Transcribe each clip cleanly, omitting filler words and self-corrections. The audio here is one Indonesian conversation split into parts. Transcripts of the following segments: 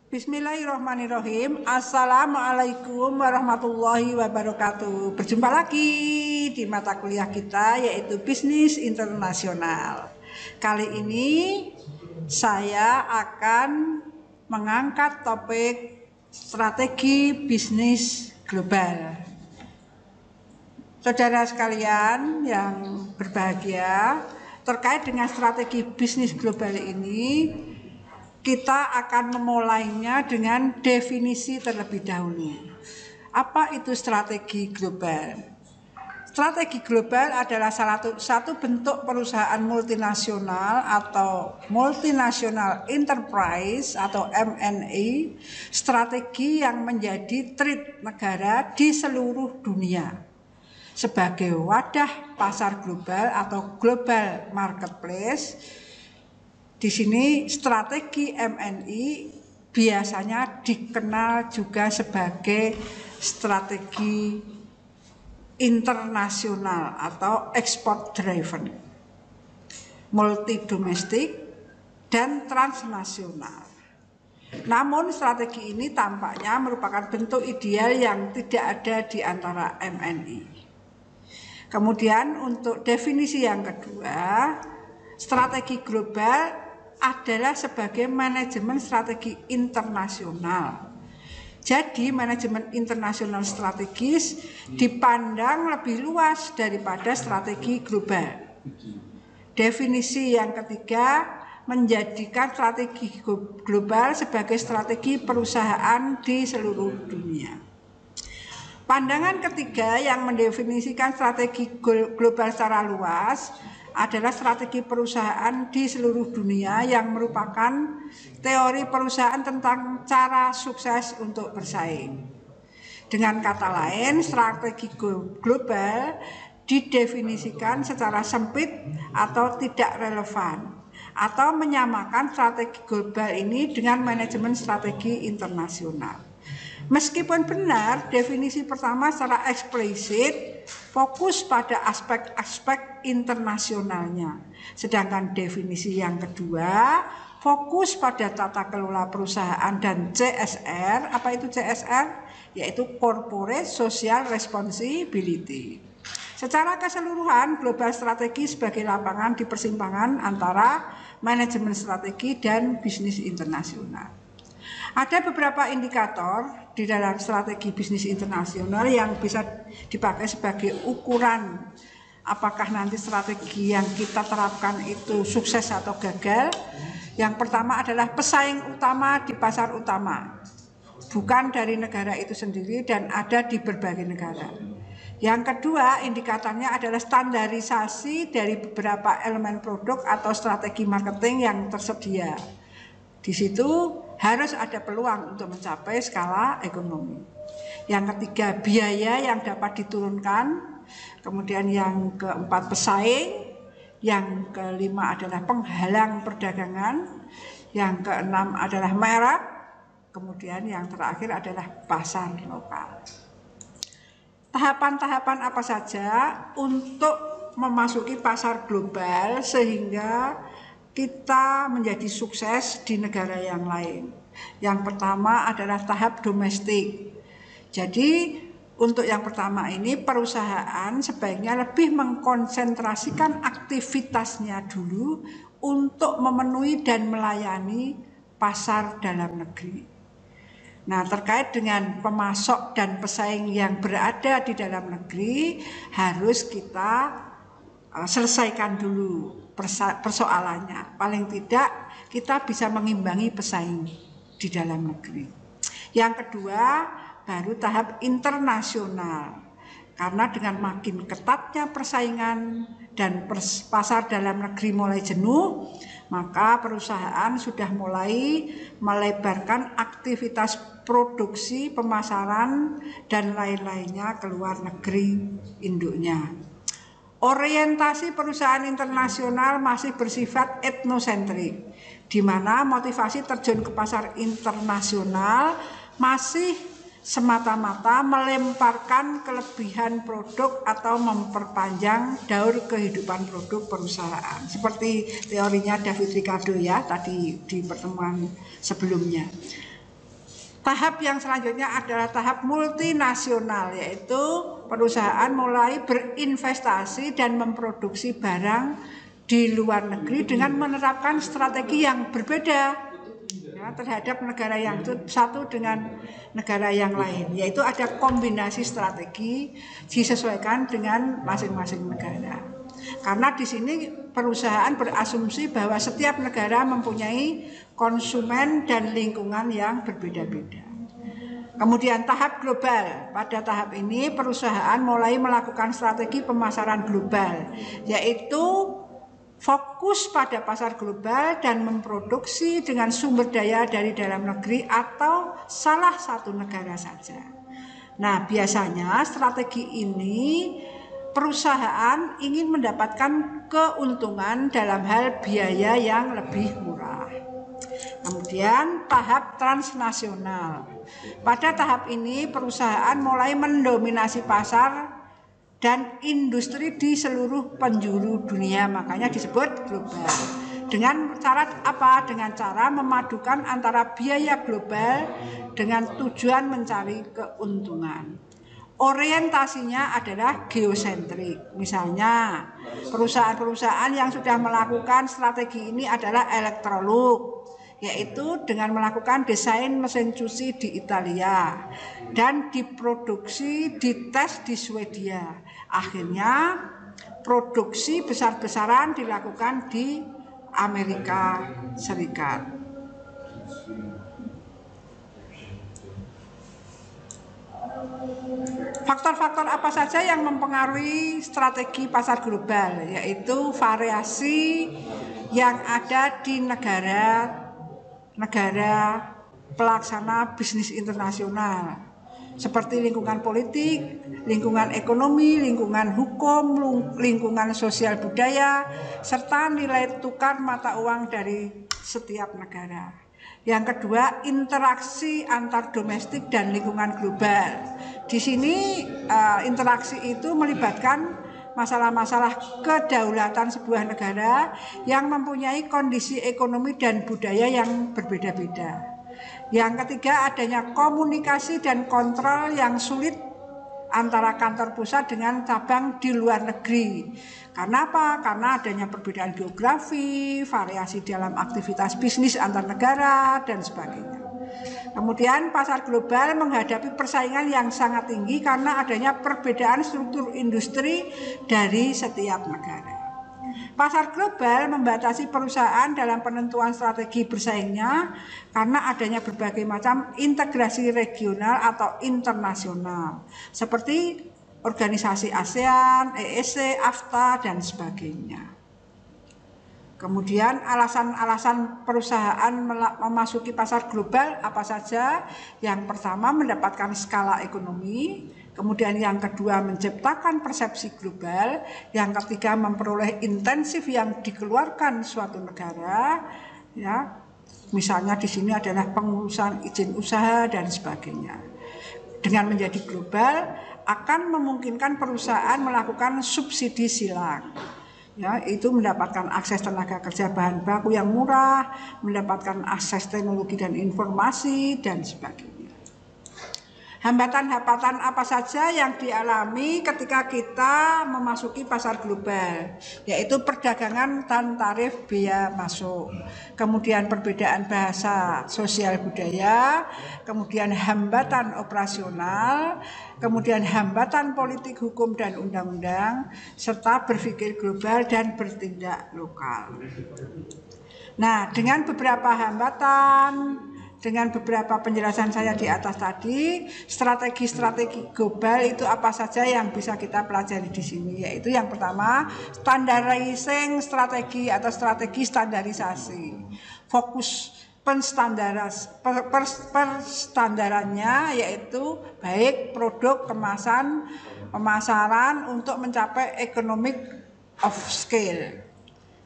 Bismillahirrahmanirrahim. Assalamualaikum warahmatullahi wabarakatuh. Berjumpa lagi di mata kuliah kita yaitu Bisnis Internasional. Kali ini saya akan mengangkat topik strategi bisnis global. Saudara sekalian yang berbahagia, terkait dengan strategi bisnis global ini kita akan memulainya dengan definisi terlebih dahulu. Apa itu strategi global? Strategi global adalah satu bentuk perusahaan multinasional atau multinational enterprise atau M&A, strategi yang menjadi treat negara di seluruh dunia sebagai wadah pasar global atau global marketplace. Di sini strategi M&A biasanya dikenal juga sebagai strategi internasional atau export driven, multi domestik dan transnasional. Namun strategi ini tampaknya merupakan bentuk ideal yang tidak ada di antara M&A. Kemudian untuk definisi yang kedua, strategi global adalah sebagai manajemen strategi internasional. Jadi manajemen internasional strategis dipandang lebih luas daripada strategi global. Definisi yang ketiga menjadikan strategi global sebagai strategi perusahaan di seluruh dunia. Pandangan ketiga yang mendefinisikan strategi global secara luas adalah strategi perusahaan di seluruh dunia yang merupakan teori perusahaan tentang cara sukses untuk bersaing. Dengan kata lain, strategi global didefinisikan secara sempit atau tidak relevan, atau menyamakan strategi global ini dengan manajemen strategi internasional. Meskipun benar, definisi pertama secara eksplisit fokus pada aspek-aspek internasionalnya. Sedangkan definisi yang kedua fokus pada tata kelola perusahaan dan CSR. Apa itu CSR? Yaitu Corporate Social Responsibility. Secara keseluruhan, global strategi sebagai lapangan di persimpangan antara manajemen strategi dan bisnis internasional. Ada beberapa indikator di dalam strategi bisnis internasional yang bisa dipakai sebagai ukuran apakah nanti strategi yang kita terapkan itu sukses atau gagal. Yang pertama adalah pesaing utama di pasar utama, bukan dari negara itu sendiri dan ada di berbagai negara. Yang kedua, indikatornya adalah standarisasi dari beberapa elemen produk atau strategi marketing yang tersedia. Di situ harus ada peluang untuk mencapai skala ekonomi. Yang ketiga, biaya yang dapat diturunkan. Kemudian yang keempat, pesaing. Yang kelima adalah penghalang perdagangan. Yang keenam adalah merek. Kemudian yang terakhir adalah pasar lokal. Tahapan-tahapan apa saja untuk memasuki pasar global sehingga kita menjadi sukses di negara yang lain. Yang pertama adalah tahap domestik. Jadi untuk yang pertama ini perusahaan sebaiknya lebih mengkonsentrasikan aktivitasnya dulu untuk memenuhi dan melayani pasar dalam negeri. Nah, terkait dengan pemasok dan pesaing yang berada di dalam negeri harus kita selesaikan dulu persoalannya. Paling tidak kita bisa mengimbangi pesaing di dalam negeri. Yang kedua, baru tahap internasional. Karena dengan makin ketatnya persaingan dan pasar dalam negeri mulai jenuh, maka perusahaan sudah mulai melebarkan aktivitas produksi, pemasaran, dan lain-lainnya ke luar negeri induknya. Orientasi perusahaan internasional masih bersifat etnosentrik, di mana motivasi terjun ke pasar internasional masih semata-mata melemparkan kelebihan produk atau memperpanjang daur kehidupan produk perusahaan. Seperti teorinya David Ricardo ya tadi di pertemuan sebelumnya. Tahap yang selanjutnya adalah tahap multinasional, yaitu perusahaan mulai berinvestasi dan memproduksi barang di luar negeri dengan menerapkan strategi yang berbeda ya, terhadap negara yang satu dengan negara yang lain, yaitu ada kombinasi strategi disesuaikan dengan masing-masing negara. Karena di sini perusahaan berasumsi bahwa setiap negara mempunyai konsumen dan lingkungan yang berbeda-beda. Kemudian tahap global. Pada tahap ini perusahaan mulai melakukan strategi pemasaran global, yaitu fokus pada pasar global dan memproduksi dengan sumber daya dari dalam negeri atau salah satu negara saja. Nah, biasanya strategi ini perusahaan ingin mendapatkan keuntungan dalam hal biaya yang lebih murah. Kemudian tahap transnasional. Pada tahap ini perusahaan mulai mendominasi pasar dan industri di seluruh penjuru dunia, makanya disebut global. Dengan cara apa? Dengan cara memadukan antara biaya global dengan tujuan mencari keuntungan. Orientasinya adalah geosentrik. Misalnya perusahaan-perusahaan yang sudah melakukan strategi ini adalah Electrolux, yaitu dengan melakukan desain mesin cuci di Italia dan diproduksi, dites di Swedia. Akhirnya produksi besar-besaran dilakukan di Amerika Serikat. Faktor-faktor apa saja yang mempengaruhi strategi pasar global, yaitu variasi yang ada di negara pelaksana bisnis internasional, seperti lingkungan politik, lingkungan ekonomi, lingkungan hukum, lingkungan sosial budaya, serta nilai tukar mata uang dari setiap negara. Yang kedua, interaksi antar domestik dan lingkungan global. Di sini interaksi itu melibatkan masalah-masalah kedaulatan sebuah negara yang mempunyai kondisi ekonomi dan budaya yang berbeda-beda. Yang ketiga, adanya komunikasi dan kontrol yang sulit antara kantor pusat dengan cabang di luar negeri. Karena apa? Karena adanya perbedaan geografi, variasi dalam aktivitas bisnis antar negara, dan sebagainya. Kemudian pasar global menghadapi persaingan yang sangat tinggi karena adanya perbedaan struktur industri dari setiap negara. Pasar global membatasi perusahaan dalam penentuan strategi bersaingnya karena adanya berbagai macam integrasi regional atau internasional seperti organisasi ASEAN, EEC, AFTA, dan sebagainya. Kemudian alasan-alasan perusahaan memasuki pasar global apa saja? Yang pertama, mendapatkan skala ekonomi. Kemudian yang kedua, menciptakan persepsi global. Yang ketiga, memperoleh intensif yang dikeluarkan suatu negara, ya. Misalnya di sini adalah pengurusan izin usaha dan sebagainya. Dengan menjadi global akan memungkinkan perusahaan melakukan subsidi silang. Ya, itu mendapatkan akses tenaga kerja bahan baku yang murah, mendapatkan akses teknologi dan informasi, dan sebagainya. Hambatan-hambatan apa saja yang dialami ketika kita memasuki pasar global, yaitu perdagangan dan tarif bea masuk, kemudian perbedaan bahasa, sosial budaya, kemudian hambatan operasional, kemudian hambatan politik, hukum, dan undang-undang, serta berpikir global dan bertindak lokal. Nah, dengan beberapa hambatan, dengan beberapa penjelasan saya di atas tadi, strategi-strategi global itu apa saja yang bisa kita pelajari di sini, yaitu yang pertama, standardizing strategi atau strategi standarisasi. Fokus perstandarannya yaitu baik produk, kemasan, pemasaran untuk mencapai economic of scale.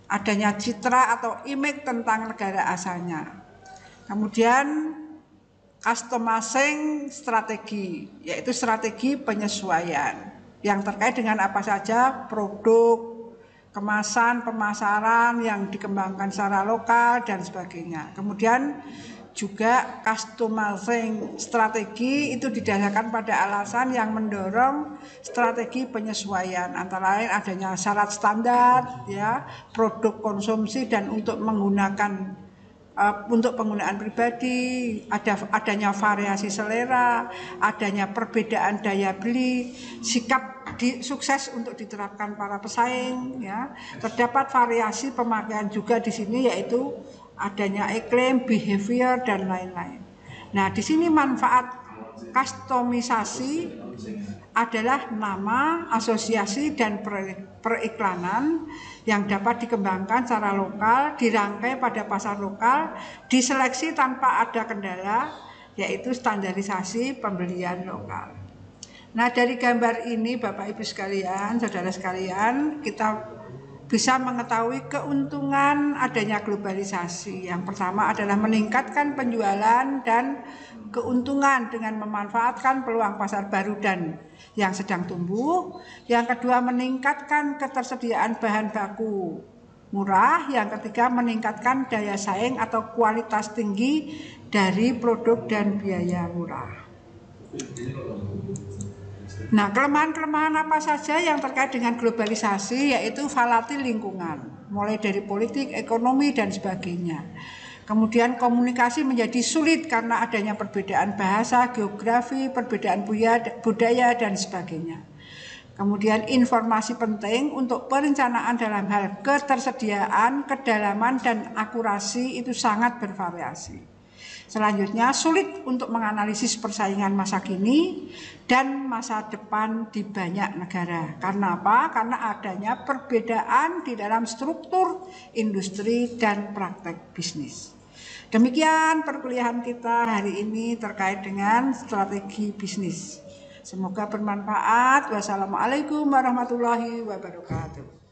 Adanya citra atau image tentang negara asalnya. Kemudian customizing strategi, yaitu strategi penyesuaian yang terkait dengan apa saja produk, kemasan, pemasaran yang dikembangkan secara lokal dan sebagainya. Kemudian juga customizing strategi itu didasarkan pada alasan yang mendorong strategi penyesuaian, antara lain adanya syarat standar ya, produk konsumsi dan untuk menggunakan untuk penggunaan pribadi, adanya variasi selera, adanya perbedaan daya beli, sikap sukses untuk diterapkan para pesaing ya. Terdapat variasi pemakaian juga di sini, yaitu adanya iklim, behavior dan lain-lain. Nah, di sini manfaat kustomisasi adalah nama, asosiasi dan periklanan yang dapat dikembangkan secara lokal, dirangkai pada pasar lokal, diseleksi tanpa ada kendala, yaitu standarisasi pembelian lokal. Nah, dari gambar ini Bapak Ibu sekalian, saudara sekalian, kita bisa mengetahui keuntungan adanya globalisasi. Yang pertama adalah meningkatkan penjualan dan keuntungan dengan memanfaatkan peluang pasar baru dan yang sedang tumbuh. Yang kedua, meningkatkan ketersediaan bahan baku murah. Yang ketiga, meningkatkan daya saing atau kualitas tinggi dari produk dan biaya murah. Nah, kelemahan-kelemahan apa saja yang terkait dengan globalisasi, yaitu volatil lingkungan, mulai dari politik, ekonomi, dan sebagainya. Kemudian komunikasi menjadi sulit karena adanya perbedaan bahasa, geografi, perbedaan budaya, dan sebagainya. Kemudian informasi penting untuk perencanaan dalam hal ketersediaan, kedalaman, dan akurasi itu sangat bervariasi. Selanjutnya, sulit untuk menganalisis persaingan masa kini dan masa depan di banyak negara. Karena apa? Karena adanya perbedaan di dalam struktur industri dan praktek bisnis. Demikian perkuliahan kita hari ini terkait dengan strategi bisnis. Semoga bermanfaat. Wassalamualaikum warahmatullahi wabarakatuh.